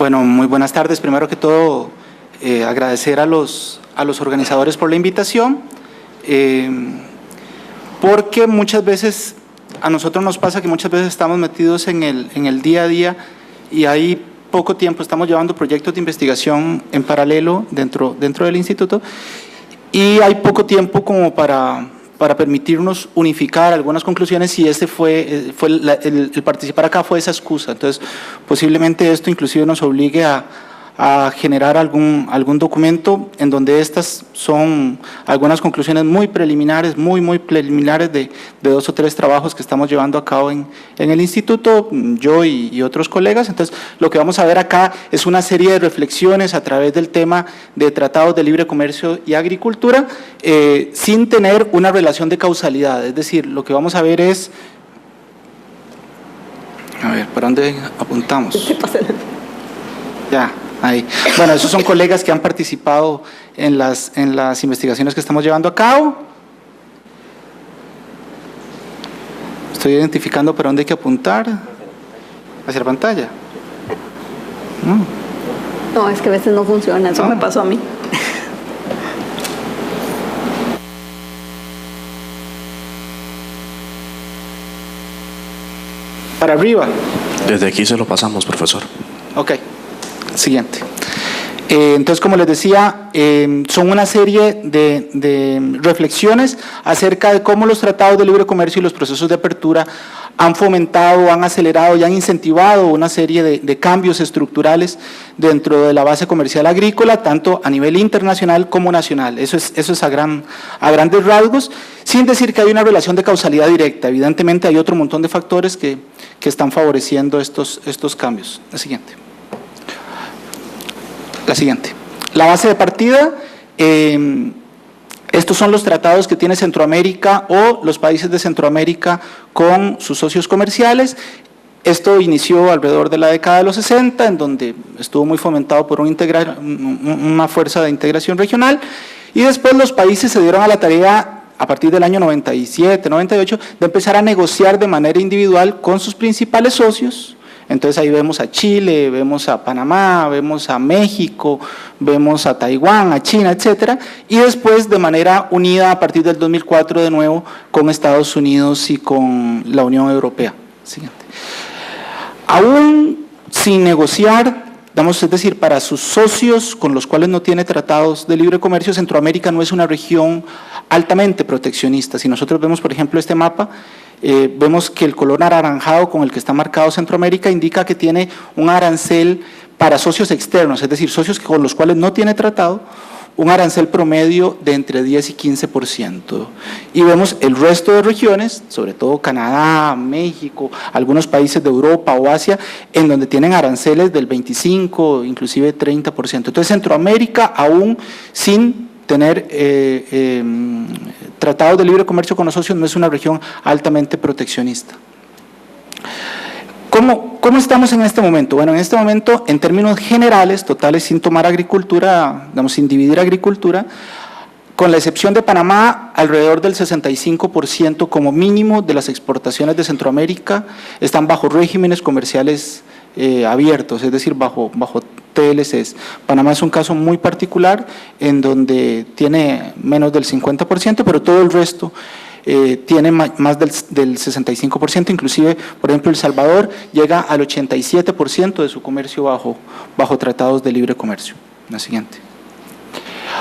Bueno, muy buenas tardes. Primero que todo, agradecer a los organizadores por la invitación, porque muchas veces a nosotros nos pasa que muchas veces estamos metidos en el día a día y hay poco tiempo, estamos llevando proyectos de investigación en paralelo dentro del instituto y hay poco tiempo como para permitirnos unificar algunas conclusiones, y el participar acá fue esa excusa. Entonces, posiblemente esto inclusive nos obligue a generar algún documento en donde estas son algunas conclusiones muy preliminares, muy preliminares de 2 o 3 trabajos que estamos llevando a cabo en el instituto, yo y otros colegas. Entonces, lo que vamos a ver acá es una serie de reflexiones a través del tema de tratados de libre comercio y agricultura, sin tener una relación de causalidad. Es decir, lo que vamos a ver es… A ver, ¿para dónde apuntamos? Ya. Ahí. Bueno, esos son colegas que han participado en las investigaciones que estamos llevando a cabo. Estoy identificando para dónde hay que apuntar. ¿Hacia la pantalla? No, es que a veces no funciona, eso me pasó a mí. Para arriba. Desde aquí se lo pasamos, profesor. Ok. Siguiente. Entonces, como les decía, son una serie de reflexiones acerca de cómo los tratados de libre comercio y los procesos de apertura han fomentado, han acelerado y han incentivado una serie de cambios estructurales dentro de la base comercial agrícola, tanto a nivel internacional como nacional. Eso es a grandes rasgos, sin decir que hay una relación de causalidad directa. Evidentemente hay otro montón de factores que están favoreciendo estos cambios. La siguiente. La base de partida, estos son los tratados que tiene Centroamérica o los países de Centroamérica con sus socios comerciales. Esto inició alrededor de la década de los 60, en donde estuvo muy fomentado por una fuerza de integración regional, y después los países se dieron a la tarea, a partir del año 97, 98, de empezar a negociar de manera individual con sus principales socios. Entonces ahí vemos a Chile, vemos a Panamá, vemos a México, vemos a Taiwán, a China, etcétera, y después de manera unida a partir del 2004 de nuevo con Estados Unidos y con la Unión Europea. Siguiente. Aún sin negociar, es decir, para sus socios con los cuales no tiene tratados de libre comercio, Centroamérica no es una región altamente proteccionista. Si nosotros vemos, por ejemplo, este mapa, vemos que el color anaranjado con el que está marcado Centroamérica indica que tiene un arancel para socios externos, es decir, socios con los cuales no tiene tratado, un arancel promedio de entre 10 y 15%. Y vemos el resto de regiones, sobre todo Canadá, México, algunos países de Europa o Asia, en donde tienen aranceles del 25, inclusive 30%. Entonces, Centroamérica, aún sin tener tratados de libre comercio con los socios, no es una región altamente proteccionista. ¿Cómo estamos en este momento? Bueno, en este momento, en términos generales, totales, sin tomar agricultura, sin dividir agricultura, con la excepción de Panamá, alrededor del 65% como mínimo de las exportaciones de Centroamérica están bajo regímenes comerciales abiertos, es decir, bajo TLCs. Panamá es un caso muy particular en donde tiene menos del 50%, pero todo el resto tiene más del 65%, inclusive, por ejemplo, El Salvador llega al 87% de su comercio bajo tratados de libre comercio. La siguiente.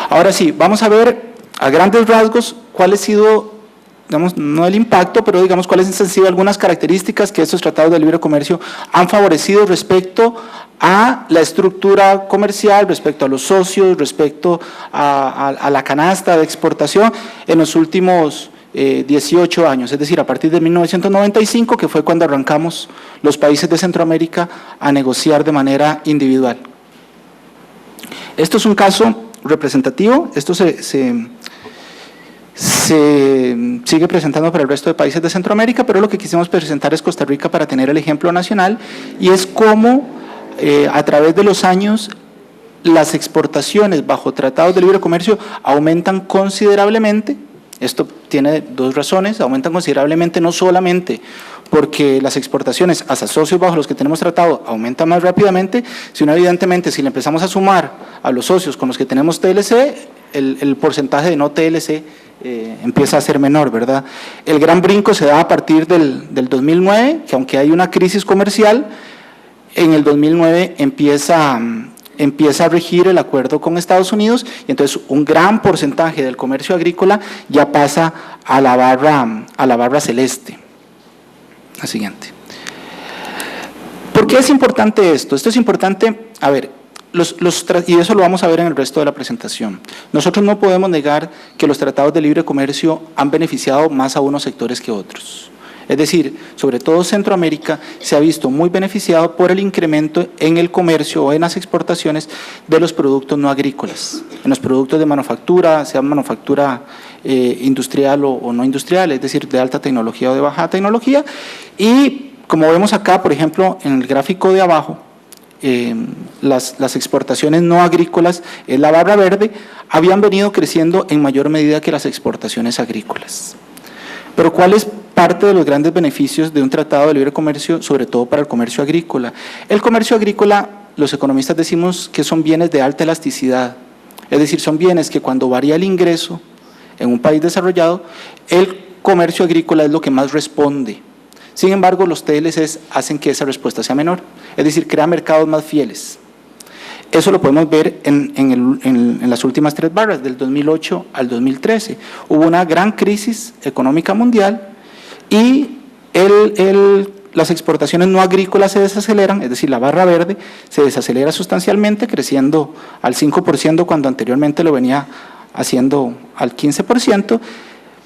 Ahora sí, vamos a ver a grandes rasgos cuál ha sido, no el impacto, pero cuáles han sido algunas características que estos tratados de libre comercio han favorecido respecto a la estructura comercial, respecto a los socios, respecto a la canasta de exportación en los últimos 18 años, es decir, a partir de 1995, que fue cuando arrancamos los países de Centroamérica a negociar de manera individual. Esto es un caso representativo, esto se sigue presentando para el resto de países de Centroamérica, pero lo que quisimos presentar es Costa Rica para tener el ejemplo nacional, y es cómo a través de los años las exportaciones bajo tratados de libre comercio aumentan considerablemente. Esto tiene dos razones: aumentan considerablemente no solamente porque las exportaciones hasta socios bajo los que tenemos tratado aumentan más rápidamente, sino evidentemente si le empezamos a sumar a los socios con los que tenemos TLC, el porcentaje de no TLC empieza a ser menor, ¿verdad? El gran brinco se da a partir del 2009, que aunque hay una crisis comercial, en el 2009 empieza a regir el acuerdo con Estados Unidos y entonces un gran porcentaje del comercio agrícola ya pasa a la barra celeste. La siguiente. ¿Por qué es importante esto? Esto es importante, a ver, y eso lo vamos a ver en el resto de la presentación. Nosotros no podemos negar que los tratados de libre comercio han beneficiado más a unos sectores que otros. Es decir, sobre todo Centroamérica se ha visto muy beneficiado por el incremento en el comercio o en las exportaciones de los productos no agrícolas, en los productos de manufactura, sea manufactura industrial o no industrial, es decir, de alta tecnología o de baja tecnología. Y como vemos acá, por ejemplo, en el gráfico de abajo, las exportaciones no agrícolas, en la barra verde, habían venido creciendo en mayor medida que las exportaciones agrícolas. Pero ¿cuál es parte de los grandes beneficios de un tratado de libre comercio, sobre todo para el comercio agrícola? El comercio agrícola, los economistas decimos que son bienes de alta elasticidad, es decir, son bienes que cuando varía el ingreso en un país desarrollado, el comercio agrícola es lo que más responde. Sin embargo, los TLCs hacen que esa respuesta sea menor, es decir, crea mercados más fieles. Eso lo podemos ver en las últimas 3 barras, del 2008 al 2013. Hubo una gran crisis económica mundial y las exportaciones no agrícolas se desaceleran, es decir, la barra verde se desacelera sustancialmente, creciendo al 5% cuando anteriormente lo venía haciendo al 15%,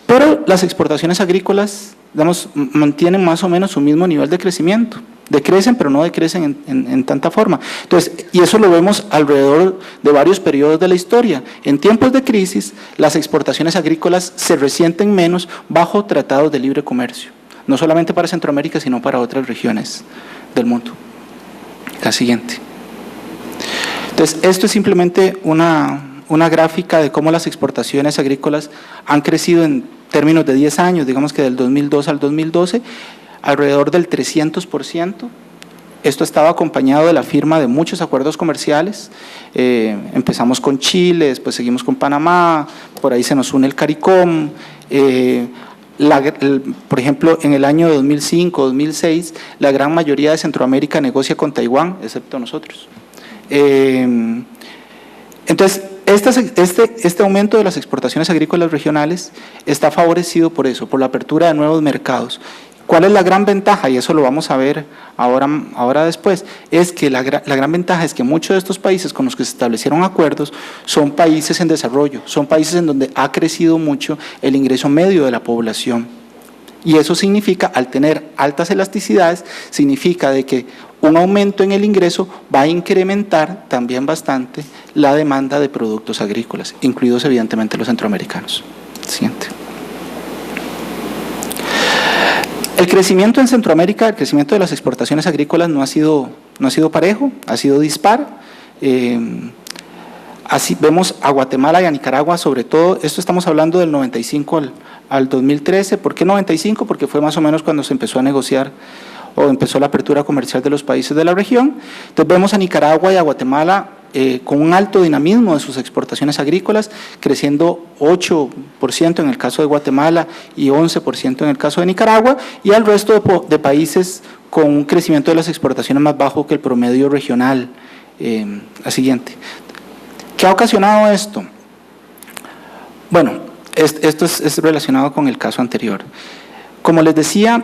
pero las exportaciones agrícolas, digamos, mantienen más o menos su mismo nivel de crecimiento. Decrecen, pero no decrecen en tanta forma. Entonces, y eso lo vemos alrededor de varios periodos de la historia. En tiempos de crisis, las exportaciones agrícolas se resienten menos bajo tratados de libre comercio, no solamente para Centroamérica, sino para otras regiones del mundo. La siguiente. Entonces, esto es simplemente una gráfica de cómo las exportaciones agrícolas han crecido en términos de 10 años, digamos que del 2002 al 2012, alrededor del 300%. Esto estaba acompañado de la firma de muchos acuerdos comerciales. Empezamos con Chile, después seguimos con Panamá, por ahí se nos une el CARICOM. Por ejemplo, en el año 2005-2006, la gran mayoría de Centroamérica negocia con Taiwán, excepto nosotros. Entonces, este aumento de las exportaciones agrícolas regionales está favorecido por eso, por la apertura de nuevos mercados. ¿Cuál es la gran ventaja? Y eso lo vamos a ver ahora después. Es que la gran ventaja es que muchos de estos países con los que se establecieron acuerdos son países en desarrollo, son países en donde ha crecido mucho el ingreso medio de la población. Y eso significa, al tener altas elasticidades, significa de que un aumento en el ingreso va a incrementar también bastante la demanda de productos agrícolas, incluidos evidentemente los centroamericanos. Siguiente. El crecimiento en Centroamérica, el crecimiento de las exportaciones agrícolas no ha sido parejo, ha sido dispar. Así vemos a Guatemala y a Nicaragua, sobre todo, esto estamos hablando del 95 al 2013. ¿Por qué 95? Porque fue más o menos cuando se empezó a negociar o empezó la apertura comercial de los países de la región. Entonces vemos a Nicaragua y a Guatemala con un alto dinamismo de sus exportaciones agrícolas, creciendo 8% en el caso de Guatemala y 11% en el caso de Nicaragua, y al resto de países con un crecimiento de las exportaciones más bajo que el promedio regional. La siguiente. ¿Qué ha ocasionado esto? Bueno, esto es relacionado con el caso anterior. Como les decía,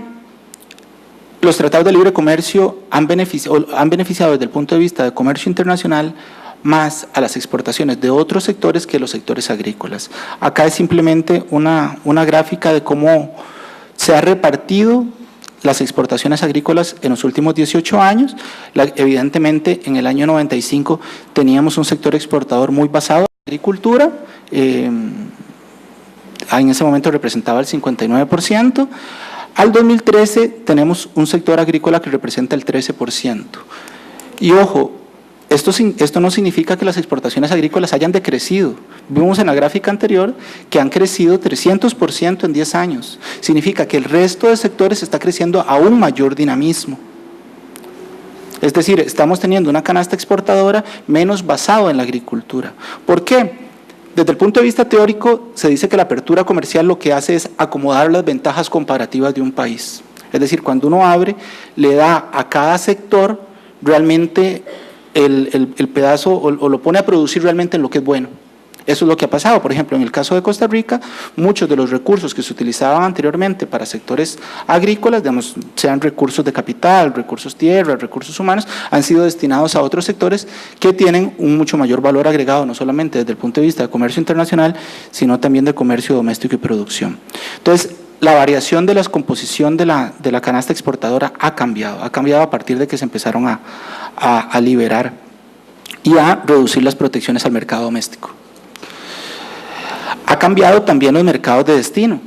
los tratados de libre comercio han beneficiado desde el punto de vista de comercio internacional más a las exportaciones de otros sectores que los sectores agrícolas. Acá es simplemente una gráfica de cómo se ha repartido las exportaciones agrícolas en los últimos 18 años. Evidentemente, en el año 95 teníamos un sector exportador muy basado en la agricultura, en ese momento representaba el 59%. Al 2013 tenemos un sector agrícola que representa el 13%. Y ojo, esto no significa que las exportaciones agrícolas hayan decrecido. Vimos en la gráfica anterior que han crecido 300% en 10 años. Significa que el resto de sectores está creciendo a un mayor dinamismo. Es decir, estamos teniendo una canasta exportadora menos basada en la agricultura. ¿Por qué? Desde el punto de vista teórico, se dice que la apertura comercial lo que hace es acomodar las ventajas comparativas de un país. Es decir, cuando uno abre, le da a cada sector realmente el pedazo o lo pone a producir realmente en lo que es bueno. Eso es lo que ha pasado. Por ejemplo, en el caso de Costa Rica, muchos de los recursos que se utilizaban anteriormente para sectores agrícolas, digamos, sean recursos de capital, recursos tierra, recursos humanos, han sido destinados a otros sectores que tienen un mucho mayor valor agregado, no solamente desde el punto de vista de comercio internacional, sino también de comercio doméstico y producción. Entonces, la variación de la composición de la canasta exportadora ha cambiado a partir de que se empezaron a liberar y a reducir las protecciones al mercado doméstico. Ha cambiado también los mercados de destino.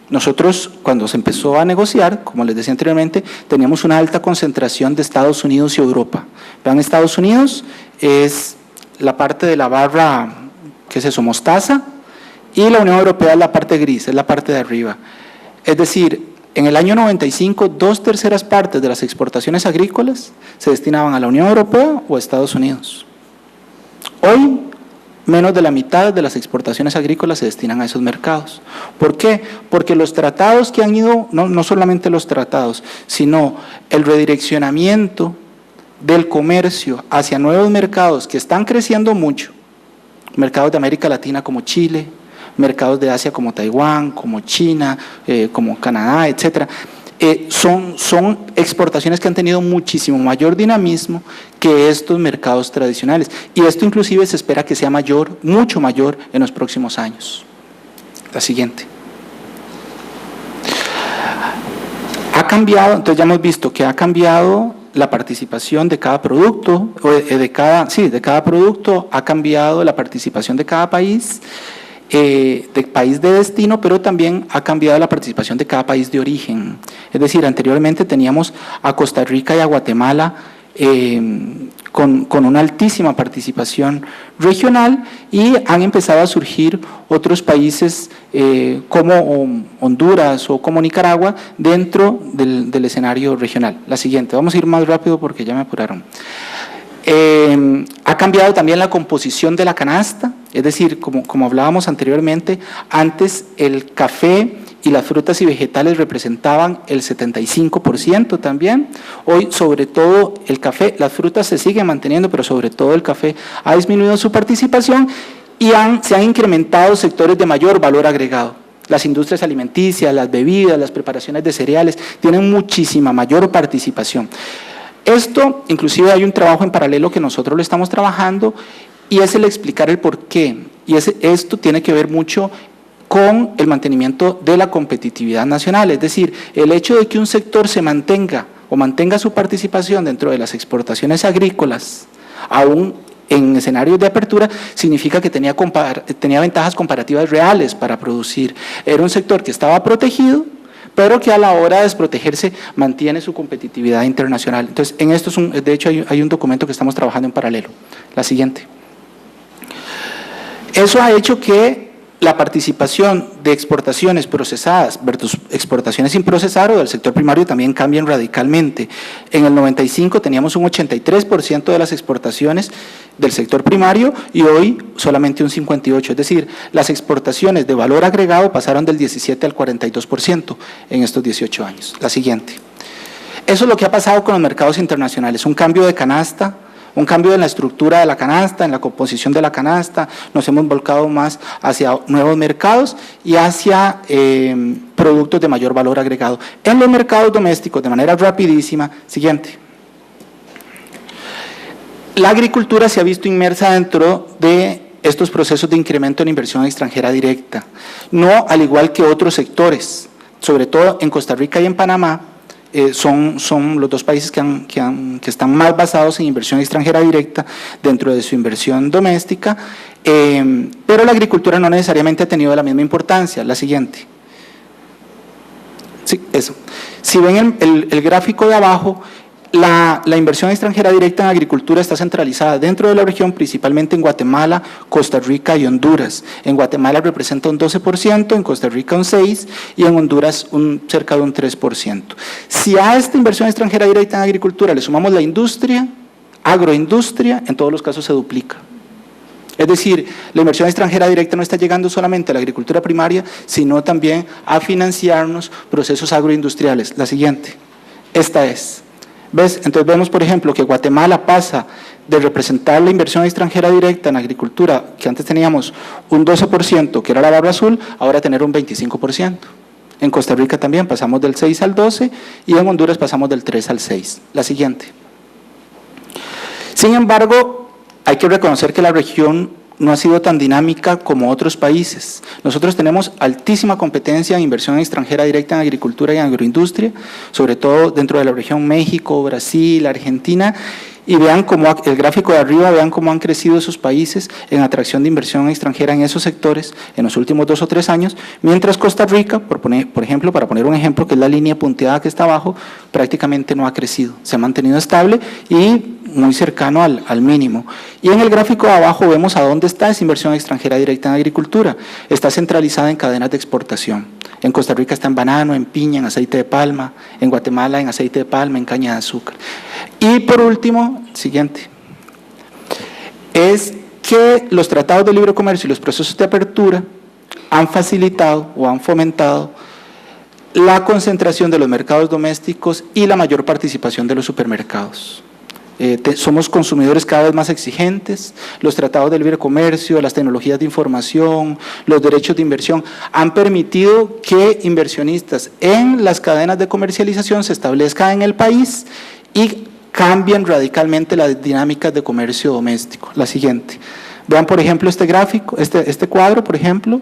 Nosotros, cuando se empezó a negociar, como les decía anteriormente, teníamos una alta concentración de Estados Unidos y Europa. Vean, Estados Unidos es la parte de la barra, ¿qué es eso?, mostaza, y la Unión Europea es la parte gris, es la parte de arriba. Es decir, en el año 95, 2/3 partes de las exportaciones agrícolas se destinaban a la Unión Europea o a Estados Unidos. Hoy, menos de la mitad de las exportaciones agrícolas se destinan a esos mercados. ¿Por qué? Porque los tratados que han ido, no solamente los tratados, sino el redireccionamiento del comercio hacia nuevos mercados que están creciendo mucho, mercados de América Latina como Chile, mercados de Asia como Taiwán, como China, como Canadá, etcétera. Son exportaciones que han tenido muchísimo mayor dinamismo que estos mercados tradicionales. Y esto inclusive se espera que sea mayor, mucho mayor en los próximos años. La siguiente. Ha cambiado, entonces ya hemos visto que ha cambiado la participación de cada producto, de cada producto, ha cambiado la participación de cada país, de país de destino, pero también ha cambiado la participación de cada país de origen. Es decir, anteriormente teníamos a Costa Rica y a Guatemala con una altísima participación regional y han empezado a surgir otros países como Honduras o como Nicaragua dentro del escenario regional. La siguiente, vamos a ir más rápido porque ya me apuraron. Ha cambiado también la composición de la canasta, es decir, como hablábamos anteriormente, antes el café y las frutas y vegetales representaban el 75% también. Hoy, sobre todo, el café, las frutas se siguen manteniendo, pero sobre todo el café ha disminuido su participación y se han incrementado sectores de mayor valor agregado. Las industrias alimenticias, las bebidas, las preparaciones de cereales tienen muchísima mayor participación. Esto, inclusive hay un trabajo en paralelo que nosotros lo estamos trabajando y es el explicar el por qué. Y esto tiene que ver mucho con el mantenimiento de la competitividad nacional, es decir, el hecho de que un sector se mantenga o mantenga su participación dentro de las exportaciones agrícolas, aún en escenarios de apertura, significa que tenía ventajas comparativas reales para producir. Era un sector que estaba protegido, pero que a la hora de desprotegerse mantiene su competitividad internacional. Entonces, en esto de hecho hay un documento que estamos trabajando en paralelo. La siguiente. Eso ha hecho que la participación de exportaciones procesadas versus exportaciones sin procesar o del sector primario también cambien radicalmente. En el 95 teníamos un 83% de las exportaciones del sector primario y hoy solamente un 58%. Es decir, las exportaciones de valor agregado pasaron del 17 al 42% en estos 18 años. La siguiente. Eso es lo que ha pasado con los mercados internacionales, un cambio de canasta, un cambio en la estructura de la canasta, en la composición de la canasta, nos hemos volcado más hacia nuevos mercados y hacia productos de mayor valor agregado. En los mercados domésticos, de manera rapidísima, siguiente. La agricultura se ha visto inmersa dentro de estos procesos de incremento en inversión extranjera directa, no al igual que otros sectores, sobre todo en Costa Rica y en Panamá, son los dos países que están más basados en inversión extranjera directa dentro de su inversión doméstica, pero la agricultura no necesariamente ha tenido la misma importancia. La siguiente. Sí, eso. Si ven el gráfico de abajo, La inversión extranjera directa en agricultura está centralizada dentro de la región, principalmente en Guatemala, Costa Rica y Honduras. En Guatemala representa un 12%, en Costa Rica un 6% y en Honduras cerca de un 3%. Si a esta inversión extranjera directa en agricultura le sumamos la industria, agroindustria, en todos los casos se duplica. Es decir, la inversión extranjera directa no está llegando solamente a la agricultura primaria, sino también a financiarnos procesos agroindustriales. La siguiente, esta es. ¿Ves? Entonces vemos, por ejemplo, que Guatemala pasa de representar la inversión extranjera directa en agricultura, que antes teníamos un 12%, que era la barra azul, ahora tener un 25%. En Costa Rica también pasamos del 6 al 12 y en Honduras pasamos del 3 al 6. La siguiente. Sin embargo, hay que reconocer que la región no ha sido tan dinámica como otros países. Nosotros tenemos altísima competencia en inversión extranjera directa en agricultura y en agroindustria, sobre todo dentro de la región México, Brasil, Argentina, y vean cómo el gráfico de arriba, vean cómo han crecido esos países en atracción de inversión extranjera en esos sectores en los últimos 2 o 3 años, mientras Costa Rica, por ejemplo, para poner un ejemplo, que es la línea punteada que está abajo, prácticamente no ha crecido, se ha mantenido estable y muy cercano al mínimo. Y en el gráfico de abajo vemos a dónde está esa inversión extranjera directa en agricultura. Está centralizada en cadenas de exportación. En Costa Rica está en banano, en piña, en aceite de palma, en Guatemala en aceite de palma, en caña de azúcar. Y por último, siguiente, es que los tratados de libre comercio y los procesos de apertura han facilitado o han fomentado la concentración de los mercados domésticos y la mayor participación de los supermercados. Somos consumidores cada vez más exigentes, los tratados de libre comercio, las tecnologías de información, los derechos de inversión han permitido que inversionistas en las cadenas de comercialización se establezcan en el país y cambien radicalmente las dinámicas de comercio doméstico. La siguiente. Vean, por ejemplo, este gráfico, este cuadro, por ejemplo,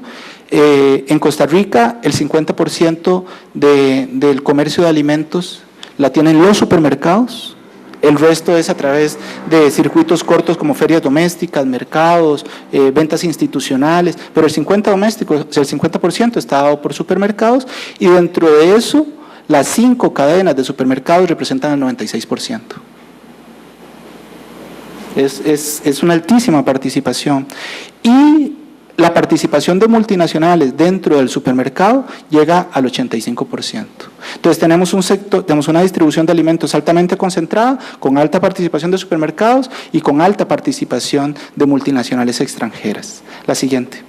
en Costa Rica el 50% del comercio de alimentos la tienen los supermercados. El resto es a través de circuitos cortos como ferias domésticas, mercados, ventas institucionales, pero el 50% está dado por supermercados y dentro de eso las 5 cadenas de supermercados representan el 96%. Es una altísima participación. Y la participación de multinacionales dentro del supermercado llega al 85%. Entonces tenemos un sector, tenemos una distribución de alimentos altamente concentrada, con alta participación de supermercados y con alta participación de multinacionales extranjeras. La siguiente.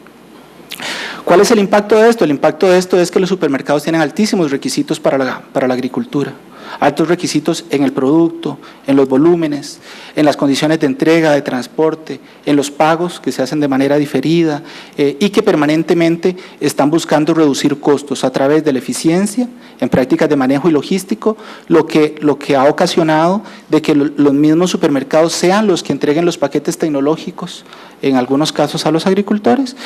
¿Cuál es el impacto de esto? El impacto de esto es que los supermercados tienen altísimos requisitos para la agricultura. Altos requisitos en el producto, en los volúmenes, en las condiciones de entrega, de transporte, en los pagos que se hacen de manera diferida y que permanentemente están buscando reducir costos a través de la eficiencia en prácticas de manejo y logístico, lo que ha ocasionado de que los mismos supermercados sean los que entreguen los paquetes tecnológicos, en algunos casos a los agricultores,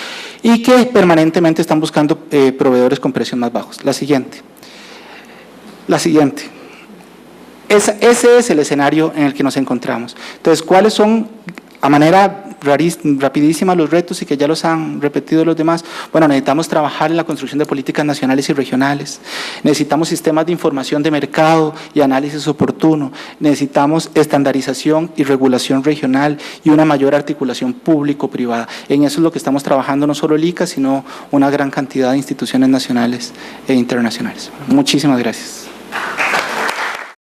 y que permanentemente están buscando proveedores con precios más bajos. La siguiente. Ese es el escenario en el que nos encontramos. Entonces, ¿cuáles son, a manera rapidísima, los retos y que ya los han repetido los demás? Bueno, necesitamos trabajar en la construcción de políticas nacionales y regionales, necesitamos sistemas de información de mercado y análisis oportuno, necesitamos estandarización y regulación regional y una mayor articulación público-privada. En eso es lo que estamos trabajando no solo el ICA, sino una gran cantidad de instituciones nacionales e internacionales. Muchísimas gracias.